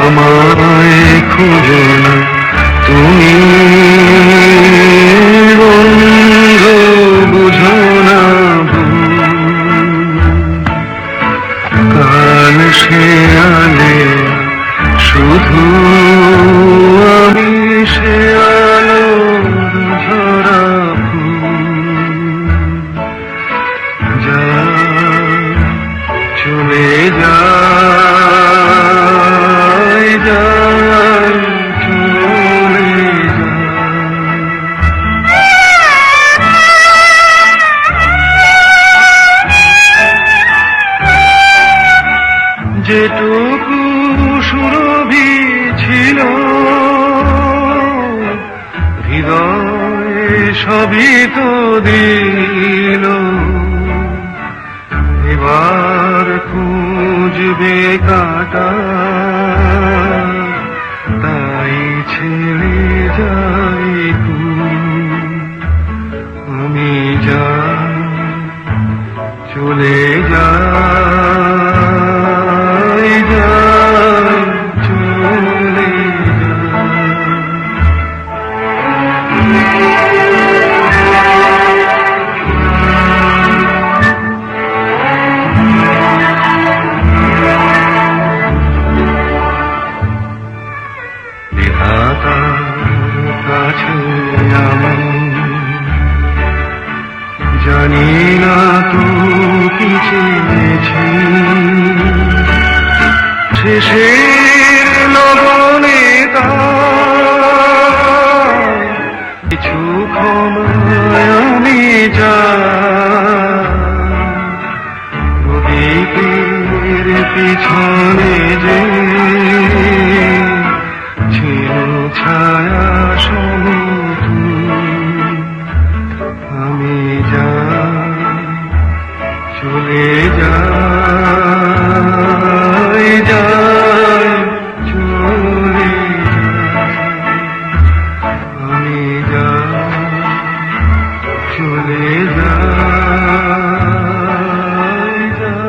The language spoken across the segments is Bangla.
আমায় খুঁজো না তুমি বন্ধু, বুঝো না কাল শেয়ালে শুধু আমি শেয়ালো ঝরা যা চলে যা যেটুকু সুরভি ছিল হৃদয় সবই তো দিল, এবার খুঁজবে কাটা তাই ছেড়ে যাই আমি যা চলে যা জানি না তো কি চেয়েছি শেষের লগনে কিছু ক্ষমায় আমি যা প্রদীপের পিছনে যে ছিল ছায়া আমি যা চলে যাই যাই চলে আমি যা চলে যাই যাই।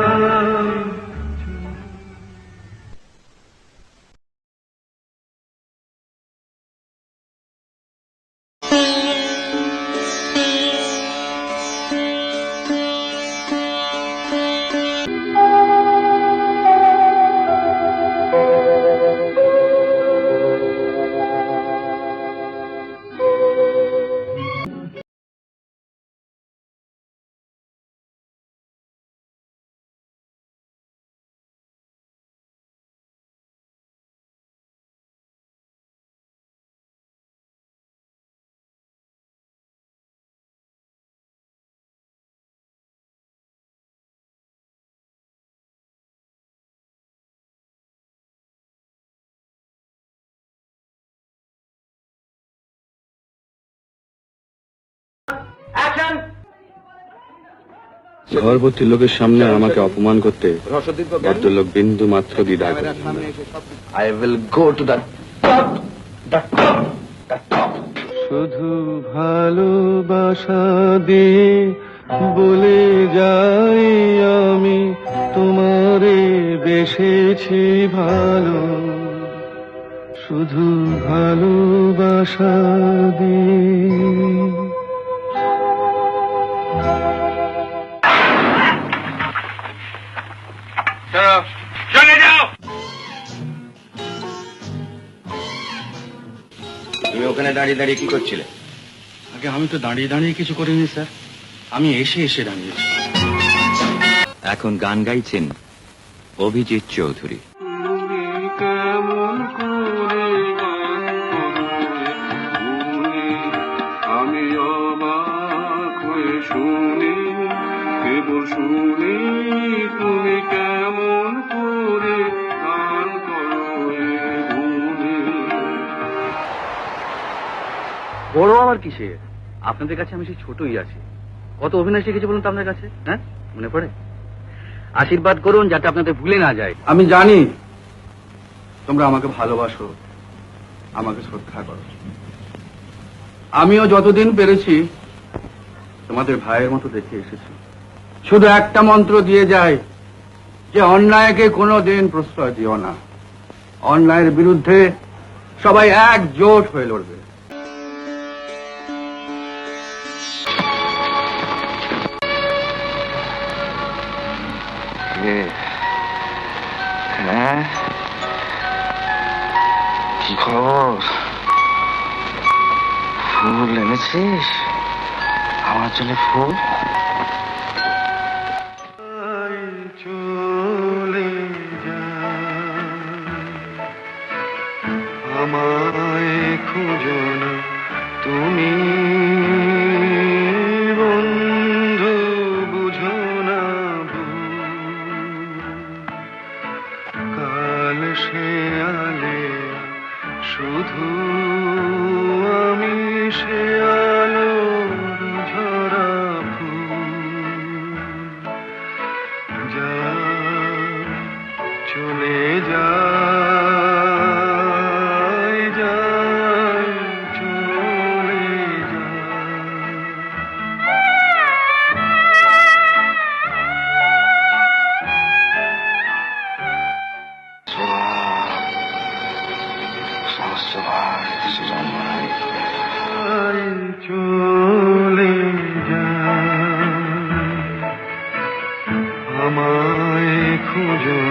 ঘরবর্তী লোকের সামনে আমাকে অপমান করতে ভদ্রলোক বিন্দু মাত্র দ্বিধা করেন না। I will go to the top. শুধু ভালোবাসা দিয়ে বলে যাই আমি তোমারে বেসেছি ভালো, শুধু ভালোবাসা দিয়ে। চলে যাও। তুমি ওখানে দাঁড়িয়ে দাঁড়িয়ে কি করছিলে? আগে আমি তো দাঁড়িয়ে দাঁড়িয়ে কিছু করিনি স্যার, আমি এসে এসে দাঁড়িয়েছি। এখন গান গাইছেন অভিজিৎ চৌধুরী। আমি অবাক হয়ে শুনি, কেবল শুনি তুমি কেমন করে গান করো ভুলে। বড় আবার কিসে? আপনাদের কাছে আমি সেই ছোটই আছি। কত অভিনয় শিখেছি বলুন তো আপনার কাছে, হ্যাঁ মনে পড়ে? আশীর্বাদ করুন যাতে আপনাদের ভুলে না যায়। আমি জানি তোমরা আমাকে ভালোবাসো, আমাকে শ্রদ্ধা করো। আমিও যতদিন পেরেছি তোমাদের ভাইয়ের মতো দেখে এসেছি। শুধু একটা মন্ত্র দিয়ে যায় যে অন্যায়কে কোনোদিন প্রশ্রয় দিও না, অন্যায়ের বিরুদ্ধে সবাই একজোট হয়ে লড়বে। হ্যাঁ, কি খবর? ফুল এনেছিস আমার জন্য? ফুল চলে যায়, আমায় খুঁজো না তুমি, বন্ধু বুঝো না কাল সে আলে শুধু আমি সে আলোর ঝরা ফুল। যা চলে যায়, যায় চলে যায়। চলে যায়, আমায় খুঁজো